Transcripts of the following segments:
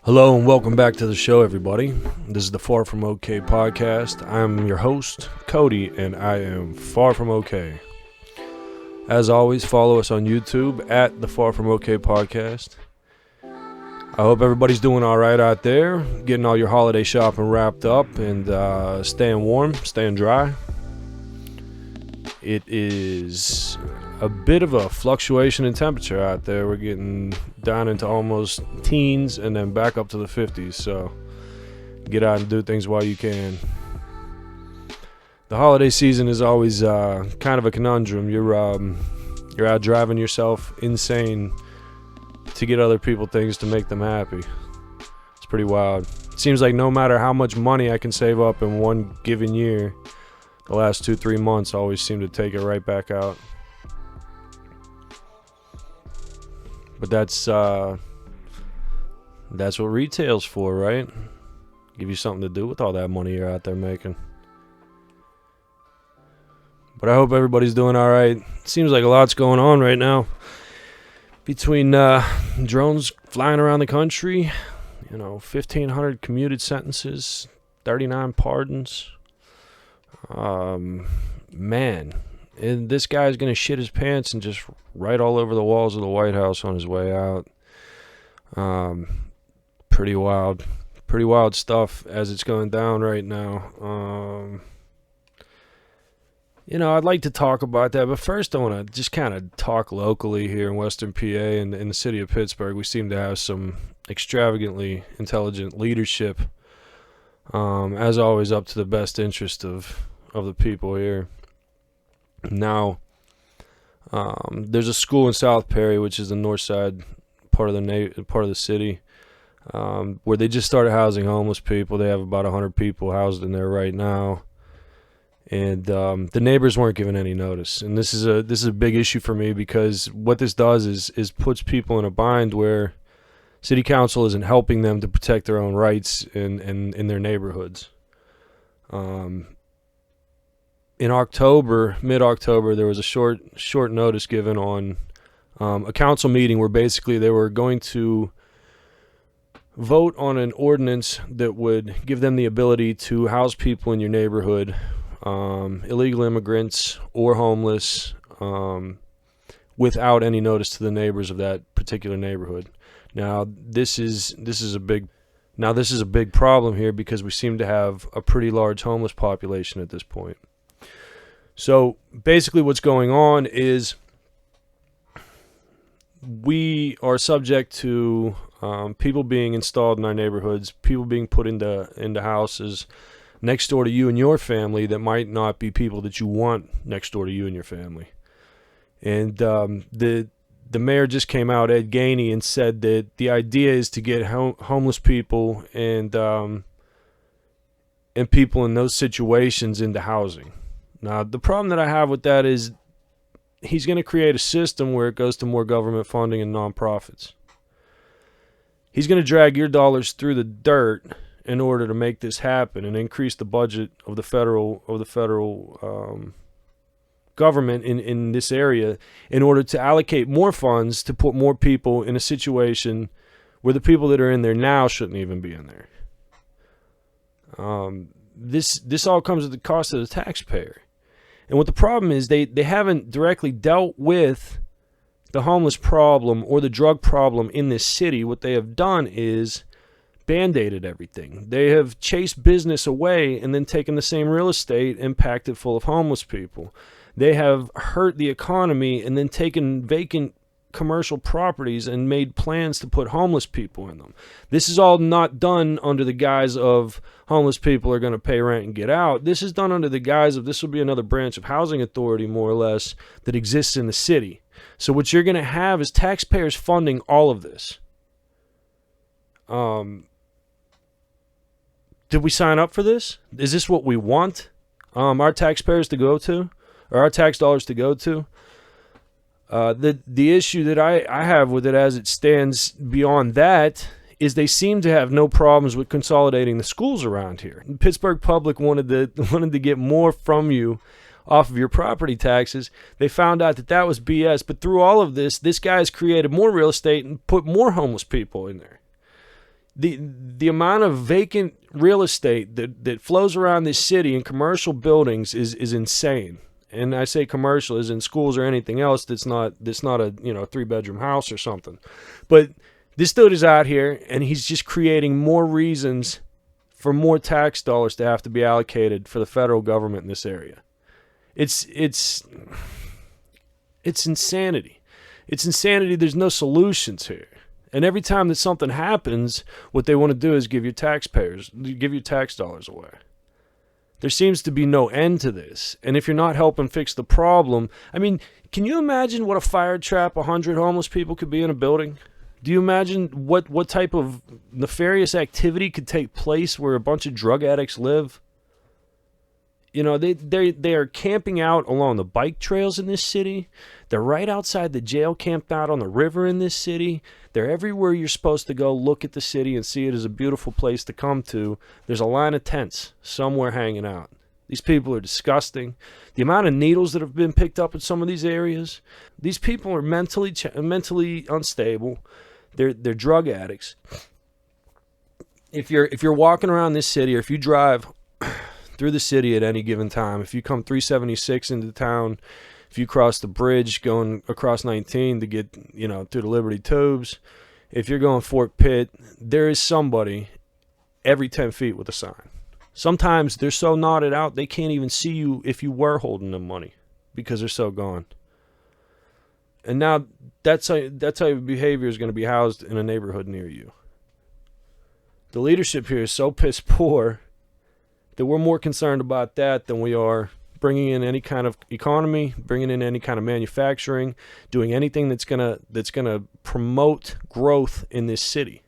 Hello and welcome back to the show, everybody. This is the Far From Okay podcast. I'm your host, Cody, and I am far from okay. As always, follow us on YouTube at the Far From Okay podcast. I hope everybody's doing all right out there, getting all your holiday shopping wrapped up and staying warm, staying dry. It is a bit of a fluctuation in temperature out there. We're getting down into almost teens and then back up to the 50s, so get out and do things while you can. The holiday season is always kind of a conundrum. You're out driving yourself insane to get other people things to make them happy. It's pretty wild. It seems like no matter how much money I can save up in one given year, the last 2-3 months always seem to take it right back out. But that's what retail's for, right? Give you something to do with all that money you're out there making. But I hope everybody's doing all right. Seems like a lot's going on right now. Between drones flying around the country, 1,500 commuted sentences, 39 pardons. Man, and this guy's gonna shit his pants and just write all over the walls of the White House on his way out. Pretty wild stuff as it's going down right now. I'd like to talk about that, but first I want to just kind of talk locally here in Western PA and in the city of Pittsburgh. We seem to have some extravagantly intelligent leadership, as always, up to the best interest of the people here. Now, there's a school in South Perry, which is the north side part of the city, where they just started housing homeless people. They have about 100 people housed in there right now, and the neighbors weren't given any notice. And this is a big issue for me, because what this does is puts people in a bind where city council isn't helping them to protect their own rights in their neighborhoods. In mid-October, there was a short notice given on a council meeting where basically they were going to vote on an ordinance that would give them the ability to house people in your neighborhood, illegal immigrants or homeless, without any notice to the neighbors of that particular neighborhood. Now, this is a big problem here, because we seem to have a pretty large homeless population at this point. So basically what's going on is we are subject to people being installed in our neighborhoods, people being put into houses next door to you and your family that might not be people that you want next door to you and your family. And the mayor just came out, Ed Gainey, and said that the idea is to get homeless people and people in those situations into housing. Now, the problem that I have with that is he's going to create a system where it goes to more government funding and nonprofits. He's going to drag your dollars through the dirt in order to make this happen and increase the budget of the federal government in this area in order to allocate more funds to put more people in a situation where the people that are in there now shouldn't even be in there. This all comes at the cost of the taxpayer. And what the problem is, they haven't directly dealt with the homeless problem or the drug problem in this city. What they have done is band-aided everything. They have chased business away and then taken the same real estate and packed it full of homeless people. They have hurt the economy and then taken vacant commercial properties and made plans to put homeless people in them. This is all not done under the guise of homeless people are going to pay rent and get out. This is done under the guise of this will be another branch of housing authority, more or less, that exists in the city. So what you're going to have is taxpayers funding all of this. Did we sign up for this? Is this what we want our taxpayers to go to, or our tax dollars to go to? The issue that I have with it as it stands beyond that is they seem to have no problems with consolidating the schools around here. Pittsburgh Public wanted to get more from you off of your property taxes. They found out that was BS, but through all of this, this guy's created more real estate and put more homeless people in there. The amount of vacant real estate that flows around this city in commercial buildings is insane. And I say commercial as in schools or anything else that's not a 3-bedroom house or something. But this dude is out here and he's just creating more reasons for more tax dollars to have to be allocated for the federal government in this area. It's insanity. It's insanity. There's no solutions here. And every time that something happens, what they want to do is give your tax dollars away. There seems to be no end to this. And if you're not helping fix the problem, I mean, can you imagine what a fire trap 100 homeless people could be in a building? Do you imagine what type of nefarious activity could take place where a bunch of drug addicts live? You know, they are camping out along the bike trails in this city. They're right outside the jail, camped out on the river in this city. They're everywhere you're supposed to go look at the city and see it as a beautiful place to come to. There's a line of tents somewhere hanging out. These people are disgusting. The amount of needles that have been picked up in some of these areas. These people are mentally unstable. They're drug addicts. If you're walking around this city, or if you drive through the city at any given time, if you come 376 into town, if you cross the bridge going across 19 to get, through the Liberty Tubes, if you're going Fort Pitt, there is somebody every 10 feet with a sign. Sometimes they're so knotted out they can't even see you if you were holding them money because they're so gone. And now that type of behavior is going to be housed in a neighborhood near you. The leadership here is so piss poor that we're more concerned about that than we are bringing in any kind of economy, bringing in any kind of manufacturing, doing anything that's gonna promote growth in this city.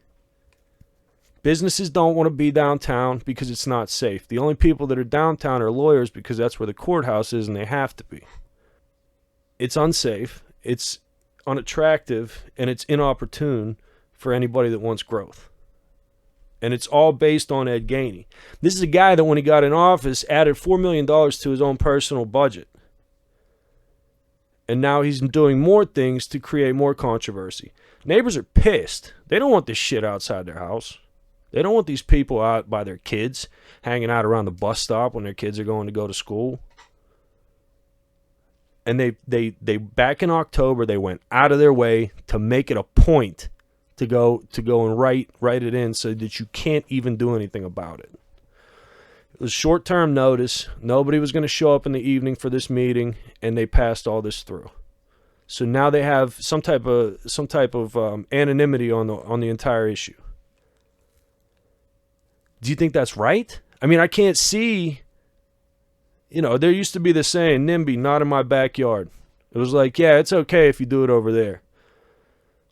Businesses don't want to be downtown because it's not safe. The only people that are downtown are lawyers because that's where the courthouse is and they have to be. It's unsafe, it's unattractive, and it's inopportune for anybody that wants growth. And it's all based on Ed Gainey. This is a guy that when he got in office added $4 million to his own personal budget. And now he's doing more things to create more controversy. Neighbors are pissed. They don't want this shit outside their house. They don't want these people out by their kids, hanging out around the bus stop when their kids are going to go to school. And they back in October, they went out of their way to make it a point to go and write it in so that you can't even do anything about it. It was short-term notice. Nobody was going to show up in the evening for this meeting, and they passed all this through. So now they have some type of anonymity on the entire issue. Do you think that's right? I mean, I can't see. There used to be the saying, NIMBY, not in my backyard. It was like, yeah, it's okay if you do it over there.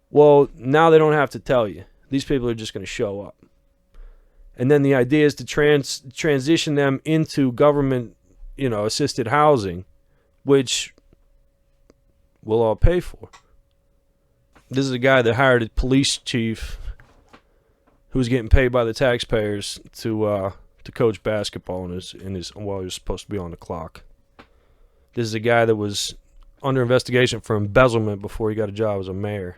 Well, now they don't have to tell you. These people are just going to show up. And then the idea is to transition them into government, assisted housing, which we'll all pay for. This is a guy that hired a police chief who was getting paid by the taxpayers to coach basketball while he was supposed to be on the clock. This is a guy that was under investigation for embezzlement before he got a job as a mayor.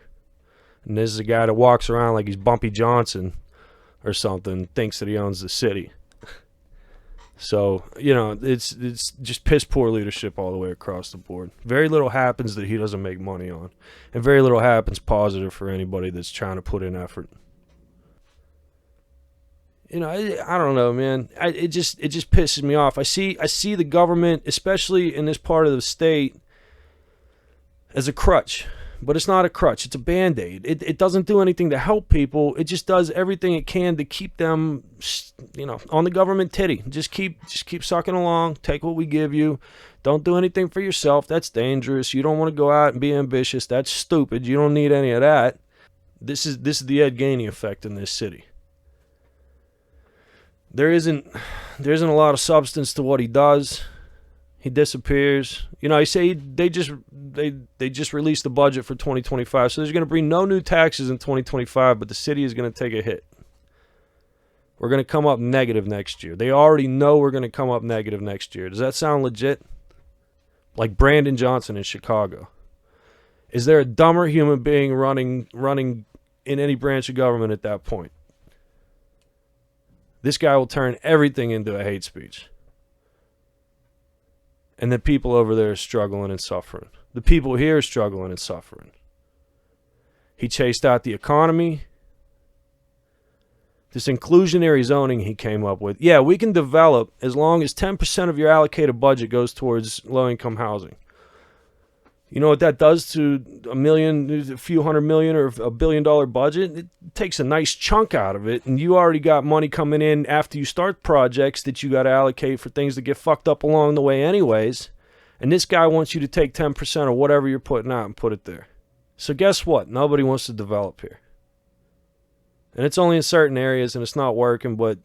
And this is a guy that walks around like he's Bumpy Johnson or something, thinks that he owns the city. So, it's just piss poor leadership all the way across the board. Very little happens that he doesn't make money on. And very little happens positive for anybody that's trying to put in effort. I don't know, man. It just pisses me off. I see the government, especially in this part of the state, as a crutch. But it's not a crutch. It's a Band-Aid. It doesn't do anything to help people. It just does everything it can to keep them, on the government titty. Just keep sucking along. Take what we give you. Don't do anything for yourself. That's dangerous. You don't want to go out and be ambitious. That's stupid. You don't need any of that. This is the Ed Gainey effect in this city. There isn't a lot of substance to what he does. He disappears. I say they just released the budget for 2025, so there's going to be no new taxes in 2025, but the city is going to take a hit. We're going to come up negative next year. They already know we're going to come up negative next year. Does that sound legit? Like Brandon Johnson in Chicago. Is there a dumber human being running in any branch of government at that point? this guy will turn everything into a hate speech. And the people over there are struggling and suffering. The people here are struggling and suffering. He chased out the economy. This inclusionary zoning he came up with. Yeah, we can develop as long as 10% of your allocated budget goes towards low-income housing. You know what that does to a few hundred million, or $1 billion budget? It takes a nice chunk out of it, and you already got money coming in after you start projects that you got to allocate for things that get fucked up along the way anyways. And this guy wants you to take 10% of whatever you're putting out and put it there. So guess what? Nobody wants to develop here. And it's only in certain areas and it's not working, but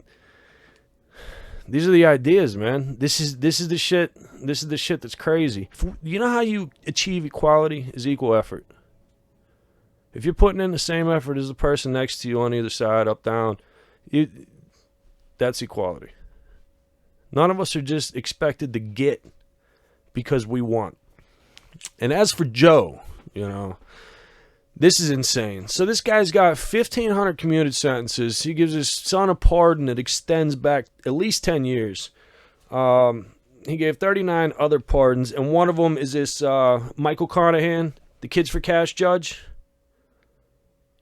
these are the ideas, man. This is the shit. This is the shit that's crazy. You know how you achieve equality is equal effort. If you're putting in the same effort as the person next to you on either side, up, down, that's equality. None of us are just expected to get because we want. And as for Joe, this is insane. So this guy's got 1,500 commuted sentences. He gives his son a pardon that extends back at least 10 years. He gave 39 other pardons, and one of them is this Michael Carnahan, the Kids for Cash judge.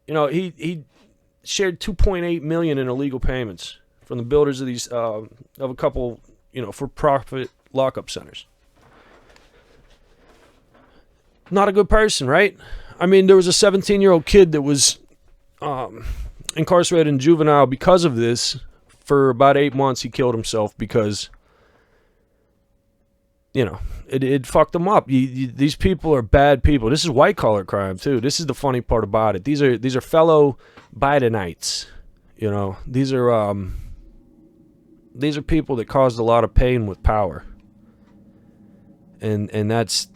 He shared $2.8 million in illegal payments from the builders of these of a couple, for-profit lockup centers. Not a good person, right? I mean, there was a 17-year-old kid that was incarcerated in juvenile because of this. For about 8 months, he killed himself because, it fucked him up. These people are bad people. This is white-collar crime, too. This is the funny part about it. These are fellow Bidenites. These are people that caused a lot of pain with power. And that's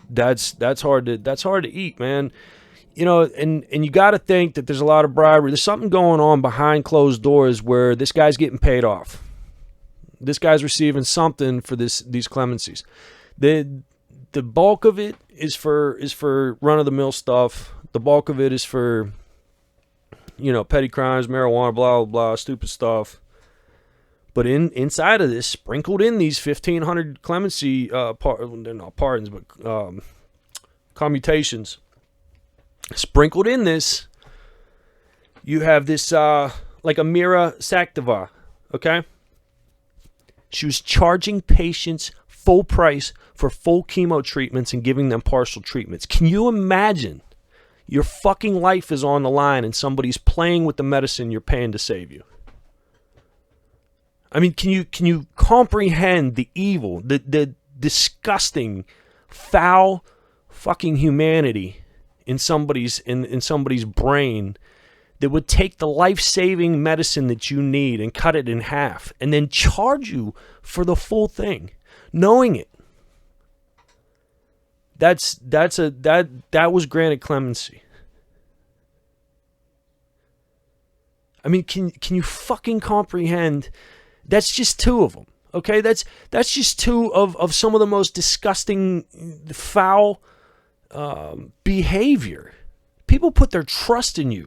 hard to eat, man. And you got to think that there's a lot of bribery. There's something going on behind closed doors where this guy's getting paid off. This guy's receiving something for these clemencies. The bulk of it is for run-of-the-mill stuff. The bulk of it is for, petty crimes, marijuana, blah, blah, blah, stupid stuff. But inside of this, sprinkled in these 1,500 clemency, they're not pardons, but commutations. Sprinkled in this, you have this, like Amira Sakhtova, okay? She was charging patients full price for full chemo treatments and giving them partial treatments. Can you imagine? Your fucking life is on the line and somebody's playing with the medicine you're paying to save you. I mean, can you comprehend the evil, the disgusting, foul fucking humanity in somebody's brain that would take the life-saving medicine that you need and cut it in half and then charge you for the full thing, knowing it? That was granted clemency. I mean, can you fucking comprehend? That's just two of them, okay? That's just two of some of the most disgusting, foul behavior. People put their trust in you.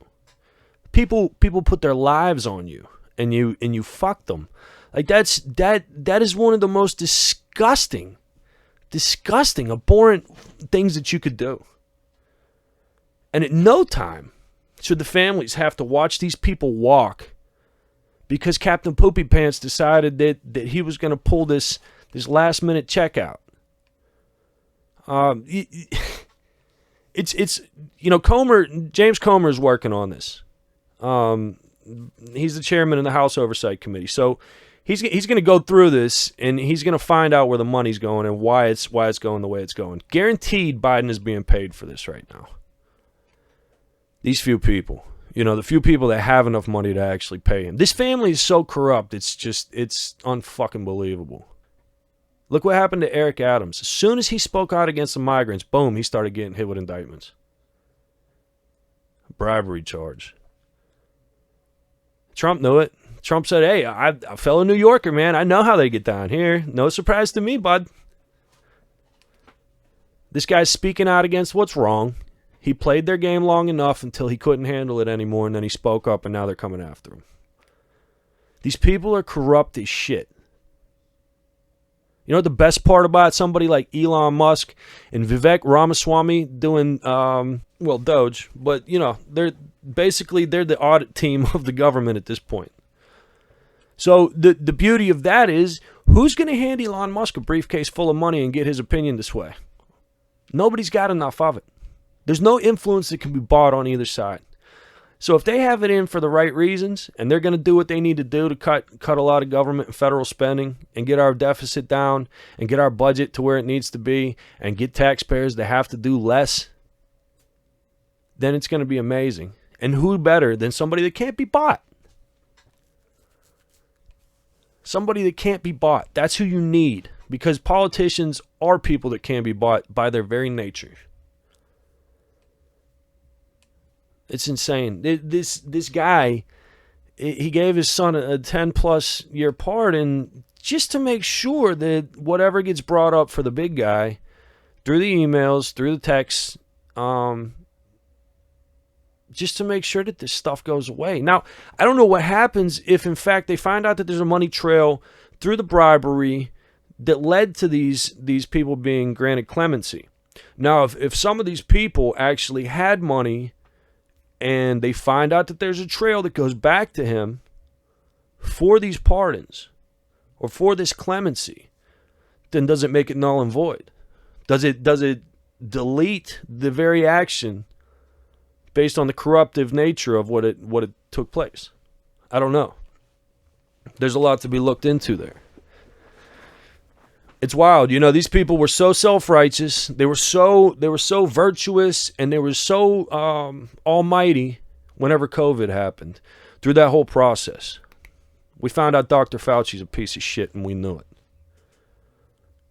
People put their lives on you, and you fuck them. Like that is one of the most disgusting, abhorrent things that you could do. And at no time should the families have to watch these people walk because Captain Poopy Pants decided that he was going to pull this last minute check out. It's James Comer is working on this. He's the chairman of the House Oversight Committee, so he's going to go through this and he's going to find out where the money's going and why it's going the way it's going. Guaranteed, Biden is being paid for this right now. These few people. The few people that have enough money to actually pay him. This family is so corrupt, it's unfucking believable. Look what happened to Eric Adams. As soon as he spoke out against the migrants, boom, he started getting hit with indictments. Bribery charge. Trump knew it. Trump said, hey, I'm a fellow New Yorker, man. I know how they get down here. No surprise to me, bud. This guy's speaking out against what's wrong. He played their game long enough until he couldn't handle it anymore, and then he spoke up, and now they're coming after him. These people are corrupt as shit. You know what the best part about somebody like Elon Musk and Vivek Ramaswamy doing, Doge, but, they're the audit team of the government at this point. So the beauty of that is, who's going to hand Elon Musk a briefcase full of money and get his opinion this way? Nobody's got enough of it. There's no influence that can be bought on either side. So if they have it in for the right reasons, and they're going to do what they need to do to cut a lot of government and federal spending and get our deficit down and get our budget to where it needs to be and get taxpayers to have to do less, then it's going to be amazing. And who better than somebody that can't be bought? Somebody that can't be bought. That's who you need, because politicians are people that can be bought by their very nature. It's insane. This guy, he gave his son a 10-plus year pardon just to make sure that whatever gets brought up for the big guy, through the emails, through the texts, just to make sure that this stuff goes away. Now, I don't know what happens if, in fact, they find out that there's a money trail through the bribery that led to these people being granted clemency. Now, if some of these people actually had money and they find out that there's a trail that goes back to him for these pardons or for this clemency, then does it make it null and void? Does it delete the very action based on the corruptive nature of what it took place? I don't know. There's a lot to be looked into there. It's wild. These people were so self-righteous. They were so virtuous, and they were so almighty whenever COVID happened. Through that whole process, we found out Dr. Fauci's a piece of shit, and we knew it.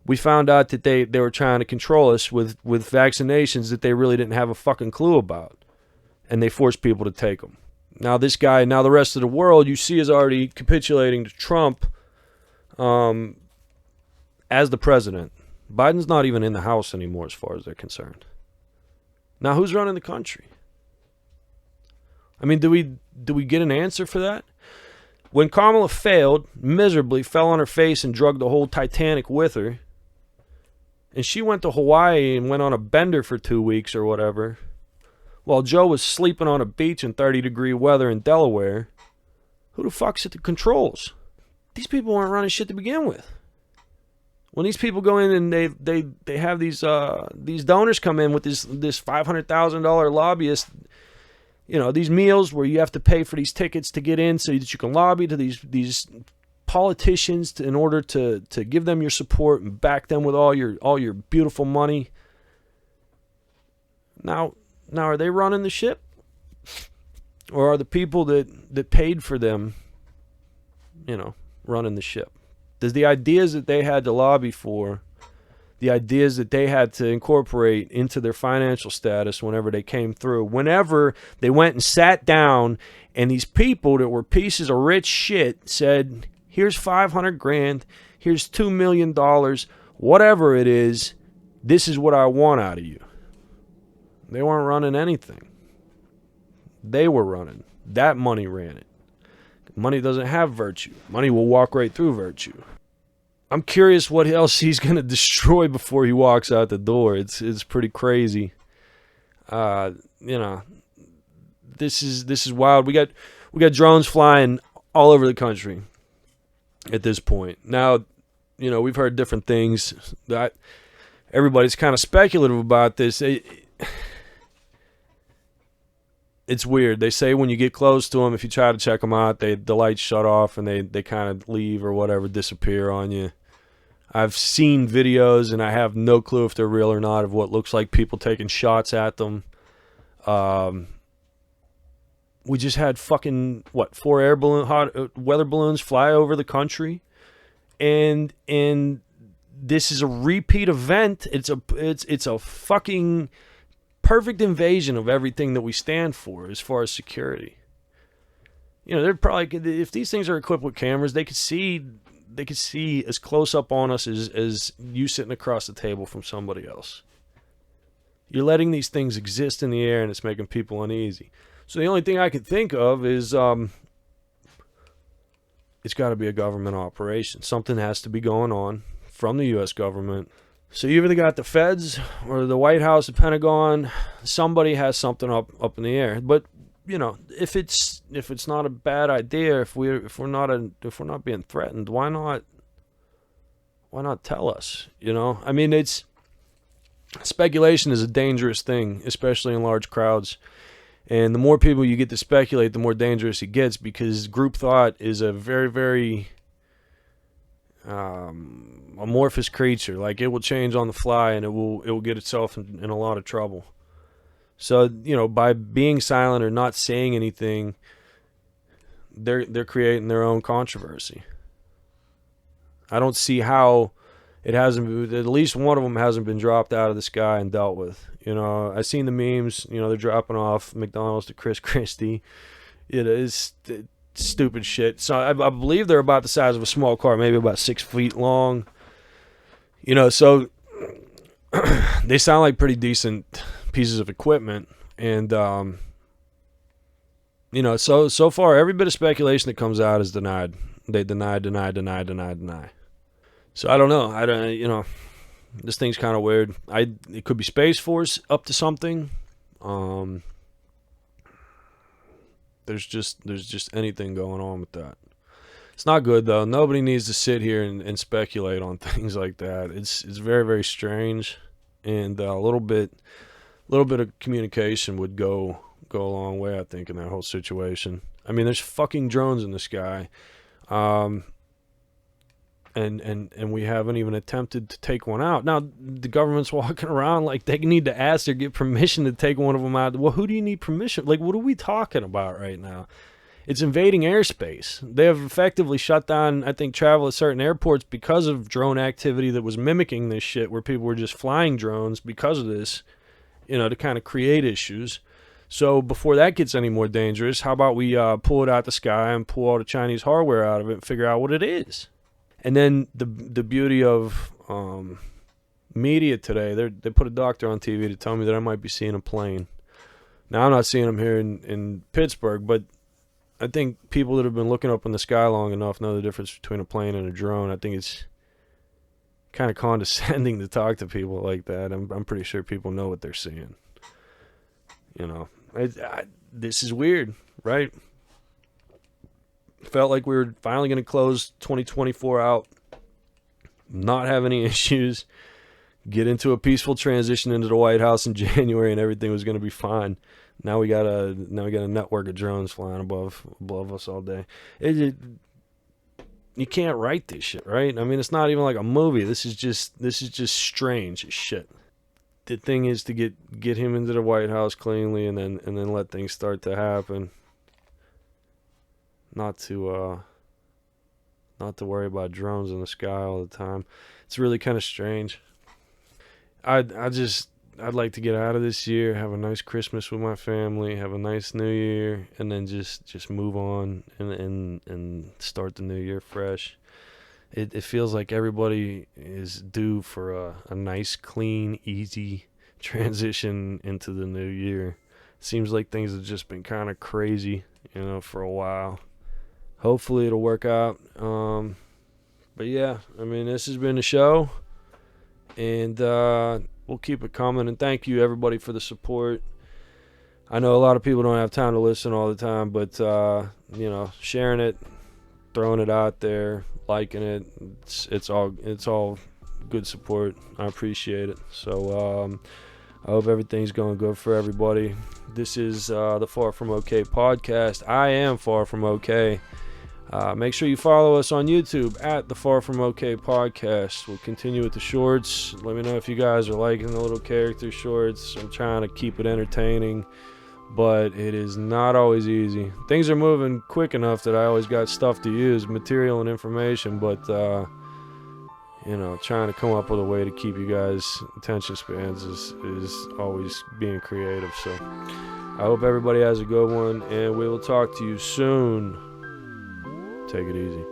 We found out that they were trying to control us with vaccinations that they really didn't have a fucking clue about, and they forced people to take them. Now this guy, the rest of the world, you see, is already capitulating to Trump as the president. Biden's not even in the House anymore as far as they're concerned. Now, who's running the country? I mean, do we get an answer for that? When Kamala failed miserably, fell on her face and drugged the whole Titanic with her, and she went to Hawaii and went on a bender for 2 weeks or whatever, while Joe was sleeping on a beach in 30-degree weather in Delaware, who the fuck's at the controls? These people weren't running shit to begin with. When these people go in and they have these donors come in with this $500,000 lobbyist, these meals where you have to pay for these tickets to get in so that you can lobby to these politicians in order to give them your support and back them with all your beautiful money. Now are they running the ship? Or are the people that paid for them, running the ship? Does the ideas that they had to lobby for, the ideas that they had to incorporate into their financial status whenever they came through, whenever they went and sat down and these people that were pieces of rich shit said, here's $500,000, here's $2 million, whatever it is, this is what I want out of you. They weren't running anything. They were running. That money ran it. Money doesn't have virtue. Money will walk right through virtue. I'm curious what else he's going to destroy before he walks out the door. It's pretty crazy. This is wild. We got drones flying all over the country at this point. Now, we've heard different things. That everybody's kind of speculative about this. It's weird. They say when you get close to them, if you try to check them out, the lights shut off and they kind of leave or whatever, disappear on you. I've seen videos and I have no clue if they're real or not of what looks like people taking shots at them. We just had fucking 4 weather balloons fly over the country, and this is a repeat event. It's a fucking perfect invasion of everything that we stand for as far as security. They're probably, if these things are equipped with cameras, they could see as close up on us as you sitting across the table from somebody else. You're letting these things exist in the air, and it's making people uneasy. So the only thing I could think of is it's got to be a government operation. Something has to be going on from the U.S. government. So you either got the feds or the White House, the Pentagon. Somebody has something up in the air. But if it's not a bad idea, if we're not being threatened, why not tell us? I mean, it's speculation is a dangerous thing, especially in large crowds. And the more people you get to speculate, the more dangerous it gets, because group thought is a very, very amorphous creature. Like, it will change on the fly, and it will get itself in a lot of trouble. So, by being silent or not saying anything, they're creating their own controversy. I don't see how it hasn't, at least one of them hasn't been dropped out of the sky and dealt with. I've seen the memes, they're dropping off McDonald's to Chris Christie. It is stupid shit. So I believe they're about the size of a small car, maybe about 6 feet long. So they sound like pretty decent pieces of equipment. And, so far, every bit of speculation that comes out is denied. They deny. So I don't know. This thing's kind of weird. It could be Space Force up to something. There's just anything going on with that. It's not good, though. Nobody needs to sit here and speculate on things like that. It's very, very strange, and a little bit of communication would go a long way, I think, in that whole situation. I mean, there's fucking drones in the sky. And we haven't even attempted to take one out. Now, the government's walking around like they need to ask or get permission to take one of them out. Well, who do you need permission? Like, what are we talking about right now? It's invading airspace. They have effectively shut down, I think, travel at certain airports because of drone activity that was mimicking this shit, where people were just flying drones because of this, to kind of create issues. So before that gets any more dangerous, how about we pull it out the sky and pull all the Chinese hardware out of it and figure out what it is? And then the beauty of media today, they put a doctor on TV to tell me that I might be seeing a plane. Now, I'm not seeing them here in Pittsburgh, but I think people that have been looking up in the sky long enough know the difference between a plane and a drone. I think it's kind of condescending to talk to people like that. I'm pretty sure people know what they're seeing. This is weird, right? Felt like we were finally going to close 2024 out, not have any issues, get into a peaceful transition into the White House in January, and everything was going to be fine. Now we got a network of drones flying above us all day. You can't write this shit, right? I mean, it's not even like a movie. This is just strange as shit. The thing is to get him into the White House cleanly, and then let things start to happen. Not to worry about drones in the sky all the time. It's really kind of strange. I'd like to get out of this year, have a nice Christmas with my family, have a nice New Year, and then just move on and start the new year fresh. It feels like everybody is due for a nice, clean, easy transition into the new year. It seems like things have just been kind of crazy, for a while. Hopefully it'll work out. But yeah, I mean, this has been the show, and we'll keep it coming. And thank you, everybody, for the support. I know a lot of people don't have time to listen all the time, but sharing it, throwing it out there, liking it, it's all good support. I appreciate it. So I hope everything's going good for everybody. This is the Far From Okay podcast. I am Far From Okay. Make sure you follow us on YouTube at the Far From Okay podcast. We'll continue with the shorts. Let me know if you guys are liking the little character shorts. I'm trying to keep it entertaining, but it is not always easy. Things are moving quick enough that I always got stuff to use, material and information, but trying to come up with a way to keep you guys' attention spans is always being creative. So I hope everybody has a good one, and we will talk to you soon. Take it easy.